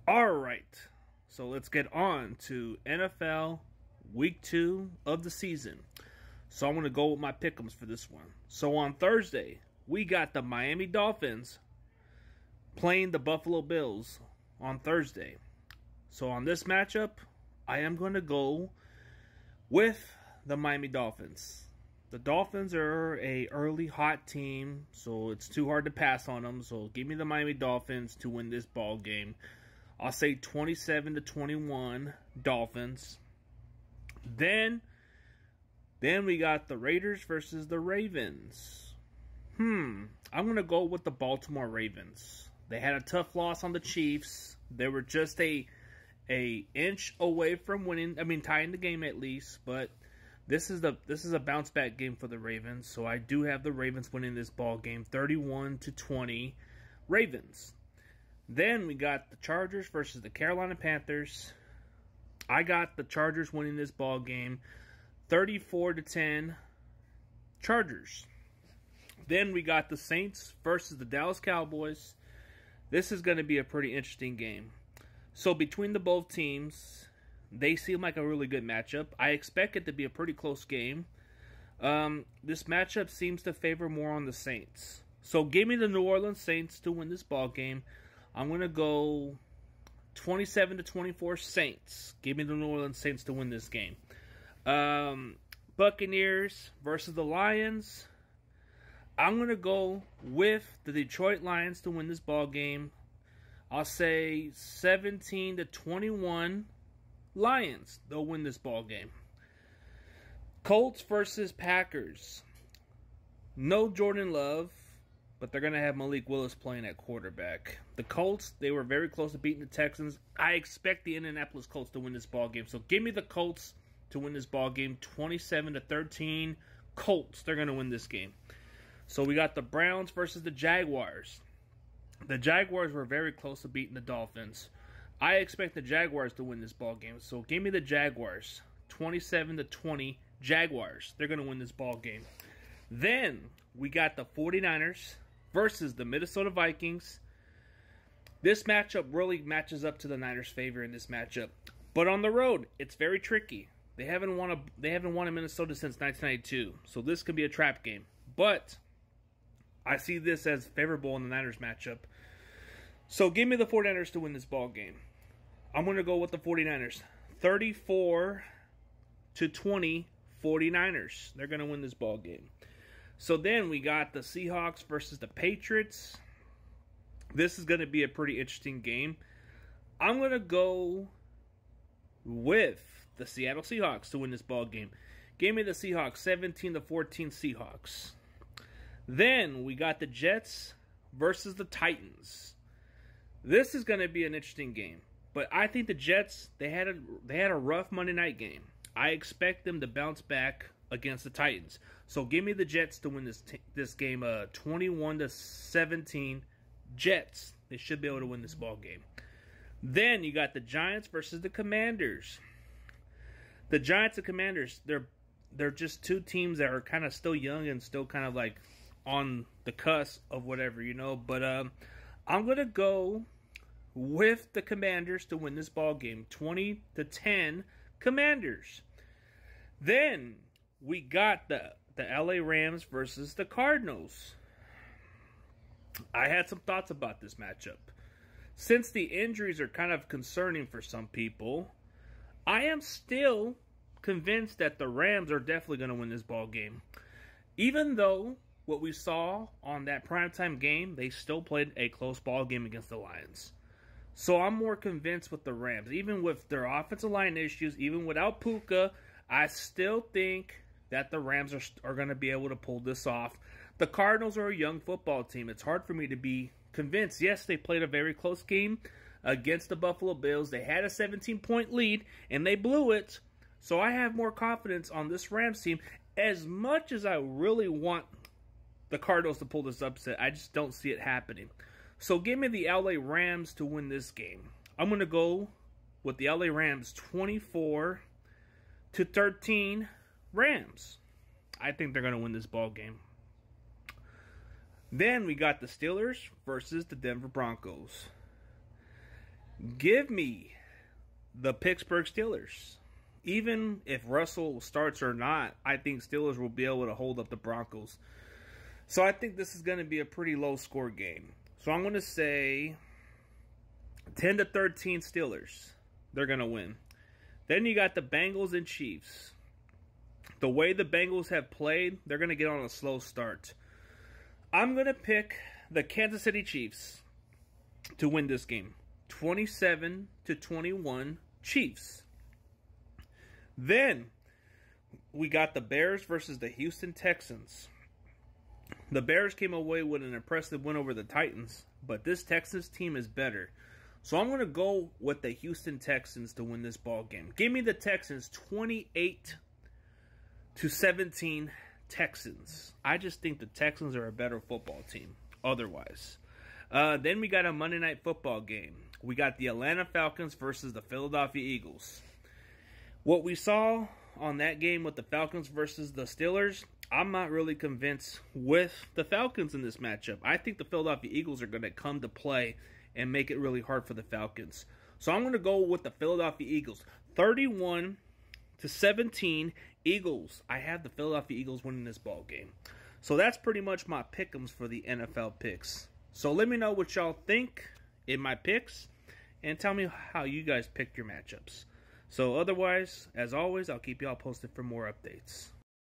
All right, so let's get on to NFL Week 2 of the season. So I'm going to go with my pick'ems for this one. So on Thursday, we got the Miami Dolphins playing the Buffalo Bills on Thursday. So on this matchup, I am going to go with the Miami Dolphins. The Dolphins are a early hot team, so it's too hard to pass on them. So give me the Miami Dolphins to win this ball game. I'll say 27-21 Dolphins. Then we got the Raiders versus the Ravens. I'm going to go with the Baltimore Ravens. They had a tough loss on the Chiefs. They were just a inch away from winning, tying the game at least, but this is a bounce back game for the Ravens. So I do have the Ravens winning this ball game 31-20 Ravens. Then we got the Chargers versus the Carolina Panthers. I got the Chargers winning this ball game 34-10 Chargers. Then we got the Saints versus the Dallas Cowboys. This is going to be a pretty interesting game. So between the both teams, they seem like a really good matchup. I expect it to be a pretty close game. This matchup seems to favor more on the Saints. So give me the New Orleans Saints to win this ball game. I'm going to go 27-24 Saints. Give me the New Orleans Saints to win this game. Buccaneers versus the Lions. I'm going to go with the Detroit Lions to win this ball game. I'll say 17-21 Lions. They'll win this ball game. Colts versus Packers. No Jordan Love, but they're going to have Malik Willis playing at quarterback. The Colts, they were very close to beating the Texans. I expect the Indianapolis Colts to win this ball game. So give me the Colts to win this ball game 27-13 Colts. They're going to win this game. So we got the Browns versus the Jaguars. The Jaguars were very close to beating the Dolphins. I expect the Jaguars to win this ball game. So give me the Jaguars 27-20 Jaguars. They're going to win this ball game. Then we got the 49ers versus the Minnesota Vikings. This matchup really matches up to the Niners' favor in this matchup. But on the road, it's very tricky. They haven't won in Minnesota since 1992. So this could be a trap game. But I see this as favorable in the Niners matchup. So give me the 49ers to win this ball game. I'm going to go with the 49ers. 34-20 49ers. They're going to win this ball game. So then we got the Seahawks versus the Patriots. This is going to be a pretty interesting game. I'm going to go with the Seattle Seahawks to win this ball game. Give me the Seahawks 17-14 Seahawks. Then we got the Jets versus the Titans. This is going to be an interesting game. But I think the Jets, they had a rough Monday night game. I expect them to bounce back against the Titans. So give me the Jets to win this game 21-17 Jets. They should be able to win this ball game. Then you got the Giants versus the Commanders. The Giants and Commanders, they're just two teams that are kind of still young and still kind of like on the cusp of whatever, But I'm going to go with the Commanders to win this ball game 20-10 Commanders. Then we got the LA Rams versus the Cardinals. I had some thoughts about this matchup. Since the injuries are kind of concerning for some people, I am still convinced that the Rams are definitely going to win this ball game. Even though what we saw on that primetime game, they still played a close ball game against the Lions. So I'm more convinced with the Rams. Even with their offensive line issues, even without Puka, I still think that the Rams are going to be able to pull this off. The Cardinals are a young football team. It's hard for me to be convinced. Yes, they played a very close game against the Buffalo Bills. They had a 17-point lead, and they blew it. So I have more confidence on this Rams team. As much as I really want the Cardinals to pull this upset, I just don't see it happening. So give me the LA Rams to win this game. I'm going to go with the LA Rams 24-13 Rams. I think they're going to win this ball game. Then we got the Steelers versus the Denver Broncos. Give me the Pittsburgh Steelers. Even if Russell starts or not, I think Steelers will be able to hold up the Broncos. So I think this is going to be a pretty low score game. So I'm going to say 10-13 Steelers. They're going to win. Then you got the Bengals and Chiefs. The way the Bengals have played, they're going to get on a slow start. I'm going to pick the Kansas City Chiefs to win this game. 27-21 Chiefs. Then we got the Bears versus the Houston Texans. The Bears came away with an impressive win over the Titans, but this Texans team is better. So I'm going to go with the Houston Texans to win this ball game. Give me the Texans 28-17 Texans. I just think the Texans are a better football team otherwise. Then we got a Monday Night Football game. We got the Atlanta Falcons versus the Philadelphia Eagles. What we saw on that game with the Falcons versus the Steelers, I'm not really convinced with the Falcons in this matchup. I think the Philadelphia Eagles are going to come to play and make it really hard for the Falcons. So I'm going to go with the Philadelphia Eagles. 31-17 Eagles. I have the Philadelphia Eagles winning this ball game. So that's pretty much my pick'ems for the NFL picks. So let me know what y'all think in my picks, and tell me how you guys picked your matchups. So otherwise, as always, I'll keep y'all posted for more updates.